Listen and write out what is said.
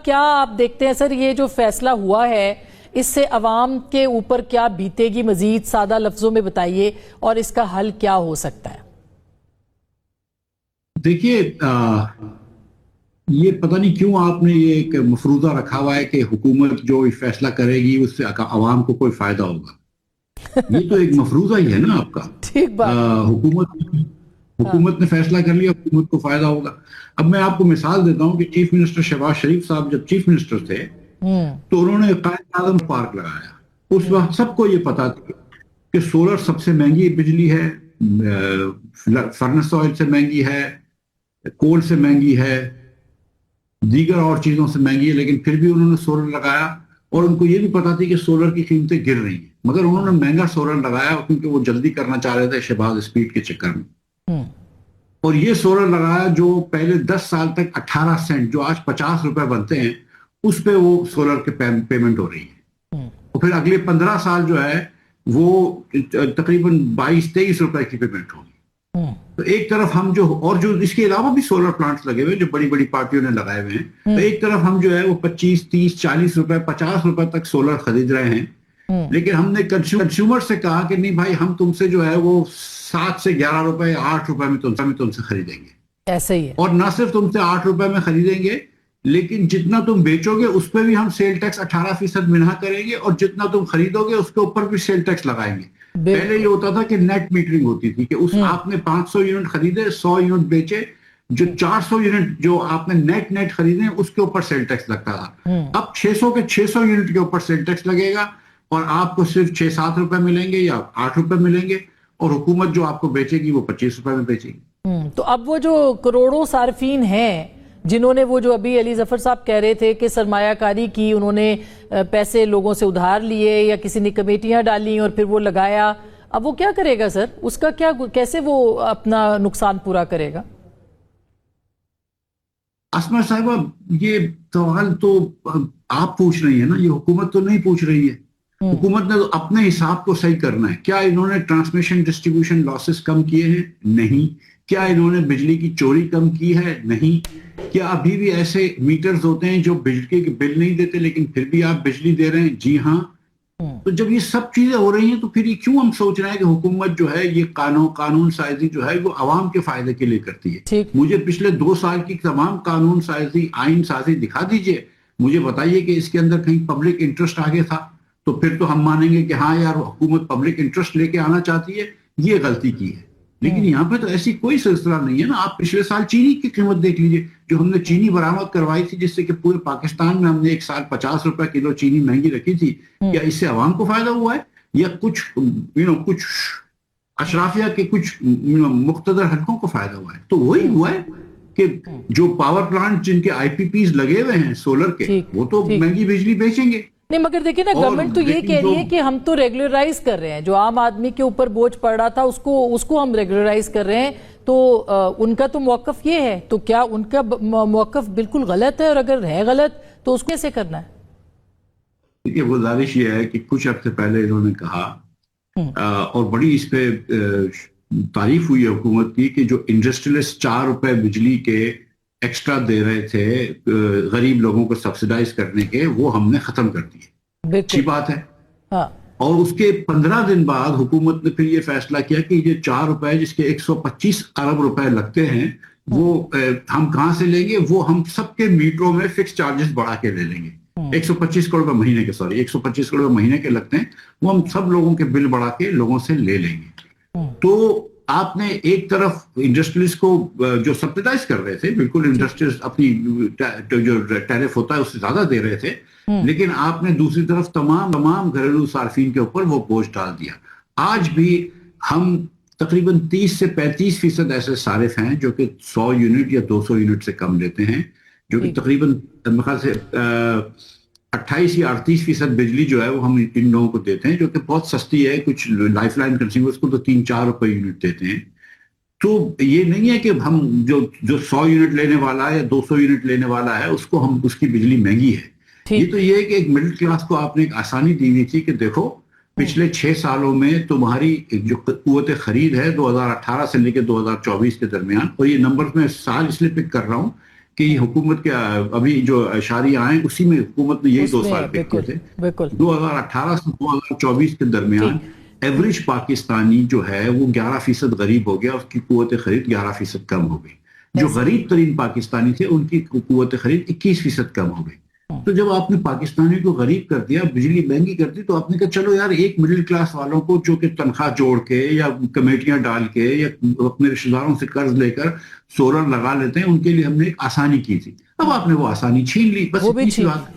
क्या आप देखते हैं सर, ये जो फैसला हुआ है इससे अवाम के ऊपर क्या बीतेगी, मजीद सादा लफ्जों में बताइए, और इसका हल क्या हो सकता है? देखिए, ये पता नहीं क्यों आपने ये एक मफरूजा रखा हुआ है कि हुकूमत जो फैसला करेगी उससे अवाम को कोई फायदा होगा। ये तो एक मफरूजा ही है ना आपका। ठीक बात। हुकूमत हाँ। हुकूमत ने फैसला कर लिया, हुकूमत को फायदा होगा। अब मैं आपको मिसाल देता हूं कि चीफ मिनिस्टर शहबाज शरीफ साहब जब चीफ मिनिस्टर थे हम्म। तो उन्होंने कायद आजम पार्क लगाया। उस वक्त सबको ये पता था कि सोलर सबसे महंगी बिजली है, फर्नेस ऑयल से महंगी है, कोल से महंगी है, दीगर और चीजों से महंगी है, लेकिन फिर भी उन्होंने सोलर लगाया। और उनको ये भी पता थी कि सोलर की कीमतें गिर रही हैं, मगर उन्होंने महंगा सोलर लगाया क्योंकि वो जल्दी करना चाह रहे थे शहबाज स्पीड के चक्कर में। हम्म। और ये सोलर लगाया जो पहले 10 साल तक 18 सेंट, जो आज 50 रुपए बनते हैं, उस पे वो सोलर के पेमेंट हो रही है। और फिर अगले 15 साल जो है वो तकरीबन 22-23 रुपए की पेमेंट होगी। तो एक तरफ हम जो, और जो इसके अलावा भी सोलर प्लांट्स लगे हुए जो बड़ी बड़ी पार्टियों ने लगाए हुए हैं, तो एक तरफ हम जो है वो 25-30-40 रुपए 50 रुपए तक सोलर खरीद रहे हैं। लेकिन हमने कंज्यूमर से कहा कि नहीं भाई, हम तुमसे जो है वो 7 से 11 रुपए 8 रुपए में तुमसे खरीदेंगे। ऐसे ही है। और ना सिर्फ तुमसे 8 रुपए में खरीदेंगे, लेकिन जितना तुम बेचोगे उस पर भी हम सेल टैक्स 18% मिना करेंगे, और जितना तुम खरीदोगे उसके ऊपर भी सेल टैक्स लगाएंगे। पहले ये होता था कि नेट मीटरिंग होती थी कि उस आपने 500 यूनिट खरीदे, 100 यूनिट बेचे, जो 400 यूनिट जो आपने नेट खरीदे उसके ऊपर सेल टैक्स लगता था। अब 600 के 600 यूनिट के ऊपर सेल टैक्स लगेगा, और आपको सिर्फ 6-7 रुपए मिलेंगे या 8 रुपए मिलेंगे, और हुकूमत जो आपको बेचेगी वो 25 रुपए में बेचेगी। तो अब वो जो करोड़ों सार्फिन हैं जिन्होंने, वो जो अभी अली जफर साहब कह रहे थे कि सरमायाकारी की, उन्होंने पैसे लोगों से उधार लिए या किसी ने कमेटियां डाली और फिर वो लगाया, अब वो क्या करेगा सर? उसका क्या, कैसे वो अपना नुकसान पूरा करेगा? असमा साहिबा, ये सवाल तो आप पूछ रही है ना, ये हुकूमत तो नहीं पूछ रही है। हुकूमत ने तो अपने हिसाब को सही करना है। क्या इन्होंने ट्रांसमिशन डिस्ट्रीब्यूशन लॉसेस कम किए हैं? नहीं। क्या इन्होंने बिजली की चोरी कम की है? नहीं। क्या अभी भी ऐसे मीटर्स होते हैं जो बिजली के बिल नहीं देते लेकिन फिर भी आप बिजली दे रहे हैं? जी हाँ। तो जब ये सब चीजें हो रही हैं तो फिर ये क्यों हम सोच रहे हैं कि हुकूमत जो है ये कानून साजी जो है वो आवाम के फायदे के लिए करती है? मुझे पिछले 2 साल की तमाम कानून साजी, आइन साजी दिखा दीजिए, मुझे बताइए कि इसके अंदर कहीं पब्लिक इंटरेस्ट आगे था, तो फिर तो हम मानेंगे कि हाँ यार, हुकूमत पब्लिक इंटरेस्ट लेके आना चाहती है, ये गलती की है। लेकिन यहाँ पे तो ऐसी कोई सिलसिला नहीं है ना। आप पिछले साल चीनी की कीमत देख लीजिए, जो हमने चीनी बरामद करवाई थी, जिससे कि पूरे पाकिस्तान में हमने एक साल 50 रुपए किलो चीनी महंगी रखी थी। क्या इससे आवाम को फायदा हुआ है, या कुछ कुछ अशराफिया के कुछ मुख्तदर हलकों को फायदा हुआ है? तो वही हुआ है कि जो पावर प्लांट जिनके IPPs लगे हुए हैं सोलर के, वो तो महंगी बिजली बेचेंगे। नहीं, मगर देखिए ना, गवर्नमेंट तो ये कह रही है कि हम तो रेगुलराइज कर रहे हैं, जो आम आदमी के ऊपर बोझ पड़ रहा था उसको हम रेगुलराइज कर रहे हैं। तो उनका तो मौकफ ये है, तो क्या उनका मौकफ बिल्कुल गलत है? और अगर है गलत तो उसको कैसे करना है? देखिए, गुजारिश ये है कि कुछ अर्से पहले इन्होंने कहा, और बड़ी इस पे तारीफ हुई है हुकूमत की, कि जो इंडस्ट्रियलिस्ट 4 रुपए बिजली के एक्स्ट्रा दे रहे थे गरीब लोगों को सब्सिडाइज करने के, वो हमने खत्म कर दिए। अच्छी बात है। हाँ। और उसके 15 दिन बाद हुकूमत ने फिर ये फैसला किया कि ये 4 रुपए जिसके 125 अरब रुपए लगते हैं, वो हम कहां से लेंगे? वो हम सबके मीटरों में फिक्स चार्जेस बढ़ा के ले लेंगे। 125 करोड़ रुपए महीने के, 125 करोड़ महीने के लगते हैं, वो हम सब लोगों के बिल बढ़ा के लोगों से ले लेंगे। तो आपने एक तरफ इंडस्ट्रीज को जो सब्सिडाइज कर रहे थे, बिल्कुल इंडस्ट्रीज अपनी जो टैरिफ होता है उससे ज्यादा दे रहे थे, लेकिन आपने दूसरी तरफ तमाम घरेलू सार्फिन के ऊपर वो बोझ डाल दिया। आज भी हम तकरीबन 30 से 35% ऐसे सारिफ हैं जो कि 100 यूनिट या 200 यूनिट से कम लेते हैं, जो कि तकरीबन मेरे ख्याल से 28 या 38% बिजली जो है वो हम इन लोगों को देते हैं, जो कि बहुत सस्ती है। कुछ लाइफलाइन कंज्यूमर्स को तो 3-4 रुपए यूनिट देते हैं। तो ये नहीं है कि हम जो 100 यूनिट लेने वाला है या 200 यूनिट लेने वाला है उसको हम, उसकी बिजली महंगी है। ये तो ये है कि एक मिडिल क्लास को आपने एक आसानी दी हुई थी कि देखो, पिछले 6 सालों में तुम्हारी जो कुव्वत खरीद है 2018 से लेकर 2024 के दरमियान, और ये नंबर मैं साल इसलिए पिक कर रहा हूं कि हुकूमत के अभी जो अशारिया आए उसी में हुकूमत ने यही 2 उसमें साल पे किए बिल्कुल थे। बिल्कुल 2018 से 2024 के दरमियान एवरेज पाकिस्तानी जो है वो 11% गरीब हो गया, उसकी कुव्वत खरीद 11% कम हो गई। जो ऐसे। गरीब तरीन पाकिस्तानी थे उनकी कुव्वत खरीद 21% कम हो गई। तो जब आपने पाकिस्तानी को गरीब कर दिया, बिजली महंगी कर दी, तो आपने कहा चलो यार एक मिडिल क्लास वालों को जो कि तनख्वाह जोड़ के या कमेटियां डाल के या अपने रिश्तेदारों से कर्ज लेकर सोलर लगा लेते हैं, उनके लिए हमने एक आसानी की थी। अब आपने वो आसानी छीन ली, बस वो भी इतनी सी ठीक। बात।